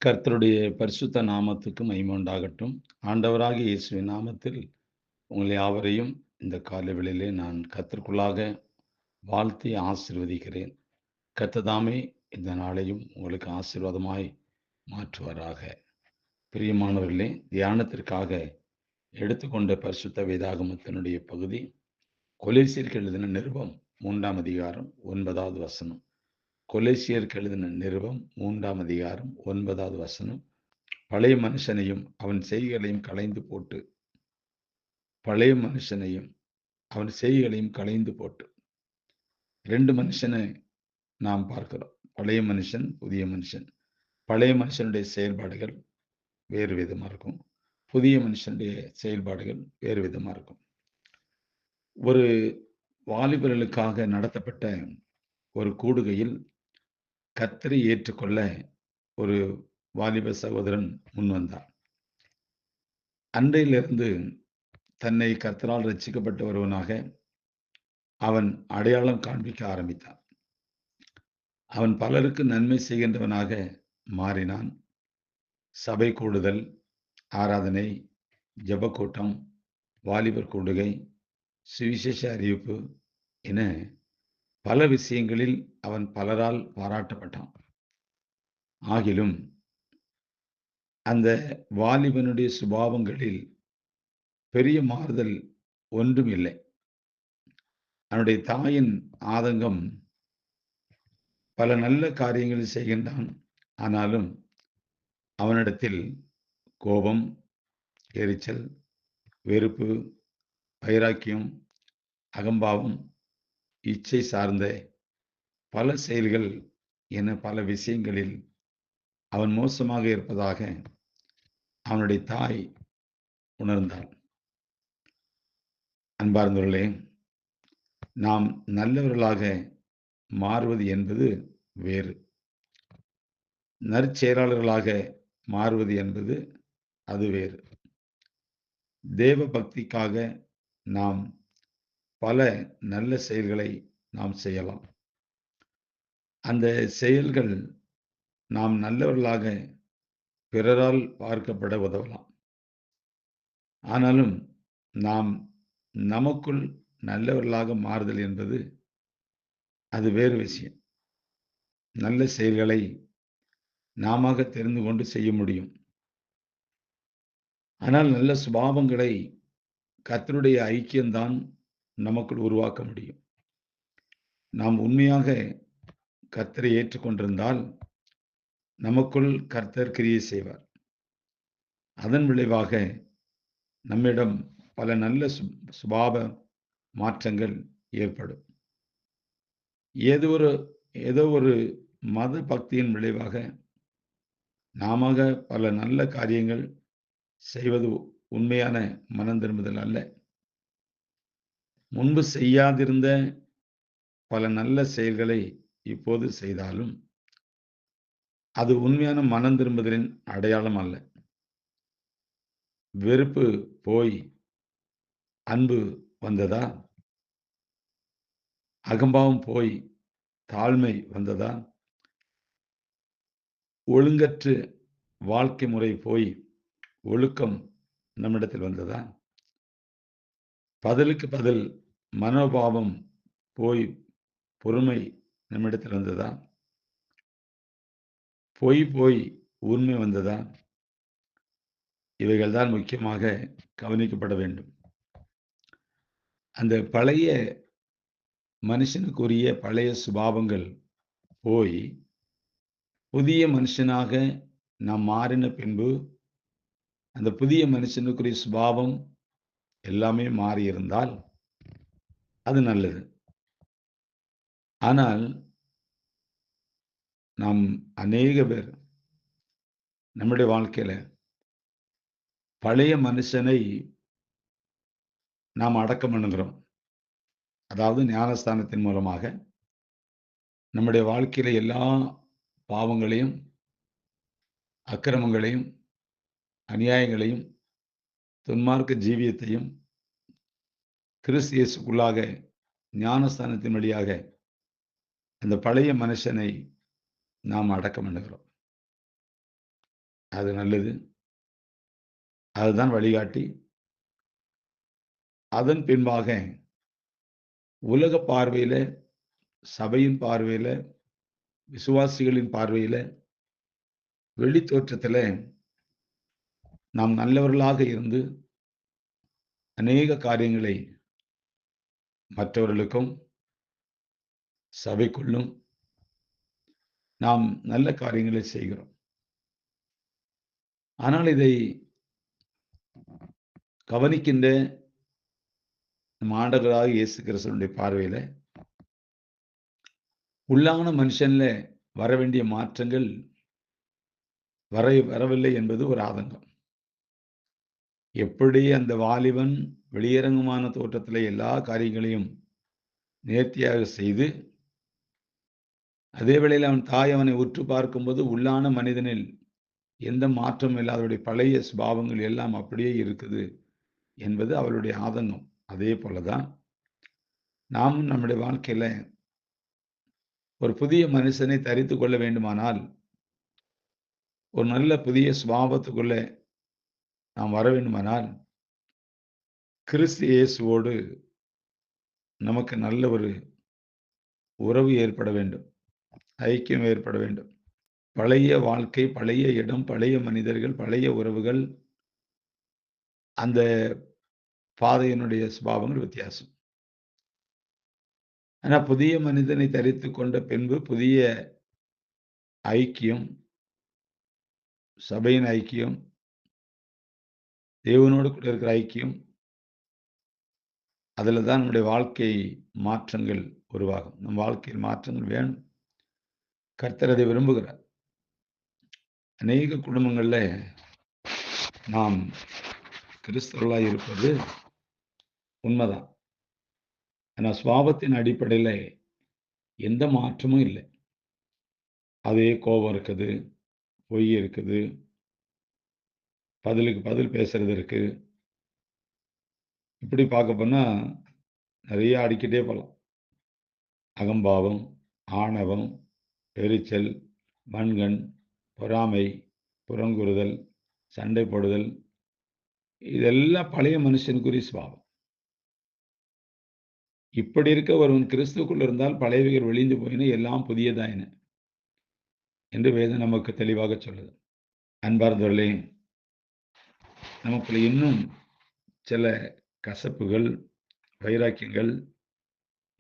கர்த்தருடைய பரிசுத்த நாமத்துக்கு மகிமை உண்டாகட்டும். ஆண்டவராகிய இயேசுவின் நாமத்தில் உங்கள் யாவரையும் இந்த காலை வேளையிலே நான் கர்த்தருக்குள்ளாக வாழ்த்தி ஆசீர்வதிக்கிறேன். கர்த்தர் தாமே இந்த நாளையும் உங்களுக்கு ஆசீர்வாதமாய் மாற்றுவாராக. பிரியமானவர்களே, தியானத்திற்காக எடுத்துக்கொண்ட பரிசுத்த வேதாகமத்தினுடைய பகுதி கொலேசியருக்கு எழுதின நிருபம் 3ஆம் அதிகாரம் 9வது வசனம். கொலேசியருக்கு எழுதின நிருபம் 3ஆம் அதிகாரம் 9வது வசனம். பழைய மனுஷனையும் அவன் செய்கைகளையும் களைந்து போட்டு பழைய மனுஷனையும் அவன் செய்கைகளையும் களைந்து போட்டு 2 மனுஷனை நாம் பார்க்கிறோம். பழைய மனுஷன், புதிய மனுஷன். பழைய மனுஷனுடைய செயல்பாடுகள் வேறு விதமா இருக்கும். புதிய மனுஷனுடைய செயல்பாடுகள் வேறு விதமா இருக்கும். ஒரு வாலிபர்களுக்காக நடத்தப்பட்ட ஒரு கூடுகையில் கர்த்தரை ஏற்றுக்கொள்ள ஒரு வாலிப சகோதரன் முன்வந்தார். அன்றையிலிருந்து தன்னை கர்த்தரால் ரட்சிக்கப்பட்ட ஒருவனாக அவன் அடையாளம் காண்பிக்க ஆரம்பித்தான். அவன் பலருக்கு நன்மை செய்கின்றவனாக மாறினான். சபை கூடுதல், ஆராதனை, ஜெபக்கூட்டம், வாலிபர் கூடுகை, சுவிசேஷ அறிவிப்பு என பல விஷயங்களில் அவன் பலரால் பாராட்டப்பட்டான். ஆகிலும் அந்த வாலிபனுடைய சுபாவங்களில் பெரிய மாறுதல் ஒன்றும் இல்லை. அவனுடைய தாயின் ஆதங்கம் பல நல்ல காரியங்களை செய்கின்றான். ஆனாலும் அவனிடத்தில் கோபம், எரிச்சல், வெறுப்பு, வைராக்கியம், அகம்பாவம், இச்சை சார்ந்த பல செயல்கள் என பல விஷயங்களில் அவன் மோசமாக இருப்பதாக அவனுடைய தாய் உணர்ந்தாள். அன்பார்ந்தவர்களே, நாம் நல்லவர்களாக மாறுவது என்பது வேறு. நற்செயலாளர்களாக மாறுவது என்பது அது வேறு. தேவ பக்திக்காக நாம் பல நல்ல செயல்களை நாம் செய்யலாம். அந்த செயல்கள் நாம் நல்லவர்களாக பிறரால் பார்க்கப்பட உதவலாம். ஆனாலும் நாம் நமக்குள் நல்லவர்களாக மாறுதல் என்பது அது வேறு விஷயம். நல்ல செயல்களை நாமாக தெரிந்து கொண்டு செய்ய முடியும். ஆனால் நல்ல சுபாவங்களை கர்த்தருடைய ஐக்கியம்தான் நமக்குள் உருவாக்க முடியும். நாம் உண்மையாக கர்த்தரை ஏற்றுக்கொண்டிருந்தால் நமக்குள் கர்த்தர் கிரியை செய்வார். அதன் விளைவாக நம்மிடம் பல நல்ல சுபாவ மாற்றங்கள் ஏற்படும். ஏதோ ஒரு மத பக்தியின் விளைவாக நாமாக பல நல்ல காரியங்கள் செய்வது உண்மையான மனம் திரும்புதல் அல்ல. முன்பு செய்யாதிருந்த பல நல்ல செயல்களை இப்போது செய்தாலும் அது உண்மையான மனம் திரும்புதலின் அடையாளம் அல்ல. வெறுப்பு போய் அன்பு வந்ததா? அகம்பாவம் போய் தாழ்மை வந்ததா? ஒழுங்கற்று வாழ்க்கை முறை போய் ஒழுக்கம் நம்மிடத்தில் வந்ததா? பதிலுக்கு பதில் மனோபாவம் போய் பொறுமை நம்மிடத்தில் வந்ததா? போய் உண்மை வந்ததா? இவைகள் தான் முக்கியமாக கவனிக்கப்பட வேண்டும். அந்த பழைய மனுஷனுக்குரிய பழைய சுபாவங்கள் போய் புதிய மனுஷனாக நாம் மாறின பின்பு அந்த புதிய மனுஷனுக்குரிய சுபாவம் எல்லாமே மாறியிருந்தால் அது நல்லது. ஆனால் நாம் அநேக பேர் நம்முடைய வாழ்க்கையில பழைய மனுஷனை நாம் அடக்கம் பண்ணுகிறோம். அதாவது ஞானஸ்தானத்தின் மூலமாக நம்முடைய வாழ்க்கையில எல்லா பாவங்களையும், அக்கிரமங்களையும், அநியாயங்களையும், துன்மார்க்க ஜீவியத்தையும் கிறிஸ்து இயேசுக்குள்ளாக ஞானஸ்தானத்தின் வழியாக அந்த பழைய மனுஷனை நாம் அடக்கம் பண்ணுகிறோம். அது நல்லது. அதுதான் வழிகாட்டி. அதன் பின்பாக உலக பார்வையில, சபையின் பார்வையில, விசுவாசிகளின் பார்வையில, வெளி தோற்றத்தில நாம் நல்லவர்களாக இருந்து அநேக காரியங்களை மற்றவர்களுக்கும், சபைக்குள்ளும் நாம் நல்ல காரியங்களை செய்கிறோம். ஆனால் இதை கவனிக்கின்ற நம் ஆண்டவராகிய இயேசு கிறிஸ்துவினுடைய பார்வையில, உள்ளான மனுஷன்ல வரவேண்டிய மாற்றங்கள் வரவில்லை என்பது ஒரு ஆதங்கம். எப்படி அந்த வாலிபன் வெளியரங்கமான தோற்றத்திலே எல்லா காரியங்களையும் நேர்த்தியாக செய்து, அதே வேளையில் அவன் தாய் அவனை உற்று பார்க்கும்போது உள்ளான மனிதனில் எந்த மாற்றமும் இல்லாதவருடைய பழைய சுபாவங்கள் எல்லாம் அப்படியே இருக்குது என்பது அவளுடைய ஆதங்கம். அதே போலதான் நாமும் நம்முடைய வாழ்க்கையில ஒரு புதிய மனுஷனை தரித்துக் கொள்ள வேண்டுமானால், ஒரு நல்ல புதிய சுபாவத்துக்குள்ள நாம் வர வேண்டுமானால், கிறிஸ்து இயேசுவோடு நமக்கு நல்ல ஒரு உறவு ஏற்பட வேண்டும். ஐக்கியம் ஏற்பட வேண்டும். பழைய வாழ்க்கை, பழைய இடம், பழைய மனிதர்கள், பழைய உறவுகள், அந்த பாதையினுடைய சுபாவங்கள் வித்தியாசம். ஆனா புதிய மனிதனை தரித்துக் கொண்ட பின்பு புதிய ஐக்கியம், சபையின் ஐக்கியம், தேவனோடு கூட இருக்கிற ஐக்கியம், அதில தான் நம்முடைய வாழ்க்கை மாற்றங்கள் உருவாகும். நம் வாழ்க்கையில் மாற்றங்கள் வேணும். கர்த்தர் அதை விரும்புகிறார். அநேக குடும்பங்கள்ல நாம் கிறிஸ்தவர்களாய் இருப்பது உண்மைதான். ஆனா சுபாவத்தின் அடிப்படையில எந்த மாற்றமும் இல்லை. அதே கோபம் இருக்குது, பொய் இருக்குது, பதிலுக்கு பதில் பேசுறது இருக்கு. இப்படி பார்க்க போனா நிறைய அடிக்கிட்டே போலாம். அகம்பாவம், ஆணவம், எரிச்சல், வன்கண், பொறாமை, புறங்கூறுதல், சண்டை போடுதல், இதெல்லாம் பழைய மனுஷனுக்குரிய சுபாவம். இப்படி இருக்க ஒருவன் கிறிஸ்துவுக்குள் இருந்தால் பழையவைகள் ஒழிந்து போயின, எல்லாம் புதியதாயின என்று வேதம் நமக்கு தெளிவாக சொல்லுது. அன்பார்ந்தவர்களே, நமக்குள்ள இன்னும் சில கசப்புகள், வைராக்கியங்கள்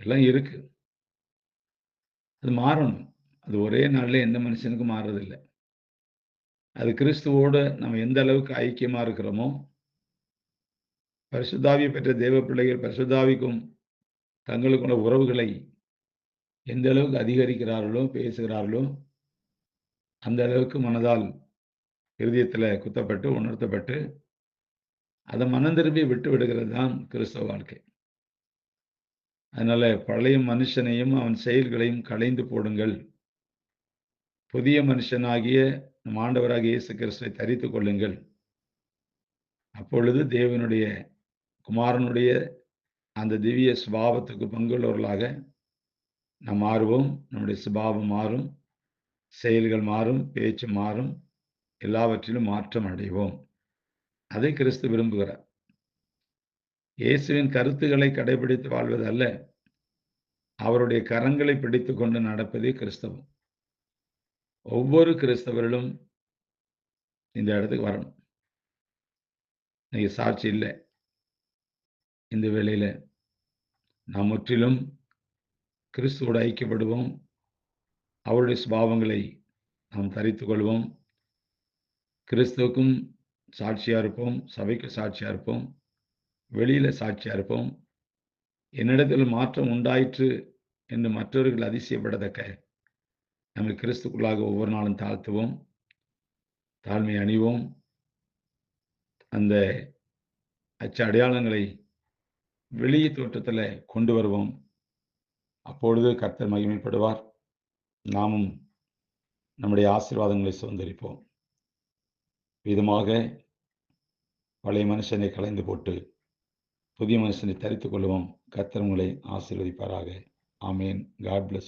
எல்லாம் இருக்கு. அது மாறணும். அது ஒரே நாள்ல எந்த மனுஷனுக்கும் மாறுறதில்ல. அது கிறிஸ்துவோட நம்ம எந்த அளவுக்கு ஐக்கியமா இருக்கிறோமோ, பரிசுத்தாவியை பெற்ற தேவ பிள்ளைகள் பரிசுத்தாவிக்கும் தங்களுக்குள்ள உறவுகளை எந்த அளவுக்கு அதிகரிக்கிறார்களோ, பேசுகிறார்களோ, அந்த அளவுக்கு மனதால் இருதயத்தில குத்தப்பட்டு, உணர்த்தப்பட்டு, அதை மனம் திரும்பி விட்டு விடுகிறது தான் கிறிஸ்தவ வாழ்க்கை. அதனால பழைய மனுஷனையும் அவன் செயல்களையும் களைந்து போடுங்கள். புதிய மனுஷனாகிய நம் ஆண்டவராகிய இயேசு கிறிஸ்துவை தரித்துக் கொள்ளுங்கள். அப்பொழுது தேவனுடைய குமாரனுடைய அந்த திவ்ய சுபாவத்துக்கு பங்குள்ளவர்களாக நாம் மாறுவோம். நம்முடைய சுபாவம் மாறும், செயல்கள் மாறும், பேச்சு மாறும், எல்லாவற்றிலும் மாற்றம் அடைவோம். அதை கிறிஸ்து விரும்புகிறார். இயேசுவின் கருத்துக்களை கடைபிடித்து வாழ்வது அல்ல, அவருடைய கரங்களை பிடித்துக் கொண்டு நடப்பதே கிறிஸ்தவம். ஒவ்வொரு கிறிஸ்தவர்களும் இந்த இடத்துக்கு வரணும். இன்னைக்கு சாட்சி இல்லை. இந்த வேளையில நாம் முற்றிலும் கிறிஸ்துவோடு ஐக்கியப்படுவோம். அவருடைய சுபாவங்களை நாம் தரித்துக் கொள்வோம். கிறிஸ்துவுக்கும் சாட்சியா இருப்போம், சபைக்கு சாட்சியா இருப்போம், வெளியில சாட்சியா இருப்போம். என்னிடத்தில் மாற்றம் உண்டாயிற்று என்று மற்றவர்கள் அதிசயப்படத்தக்க நம்மை கிறிஸ்துக்குள்ளாக ஒவ்வொரு நாளும் தாழ்த்துவோம், தாழ்மை அணிவோம். அந்த அடையாளங்களை வெளியே தோற்றத்தில் கொண்டு வருவோம். அப்பொழுது கர்த்தர் மகிமைப்படுவார். நாமும் நம்முடைய ஆசீர்வாதங்களை சுதந்திரிப்போம். விதமாக பழைய மனுஷனை களைந்து போட்டு புதிய மனுஷனை தரித்துக் கொள்வோம். கர்த்தர் உங்களை ஆசீர்வதிப்பாராக. ஆமேன். God plus.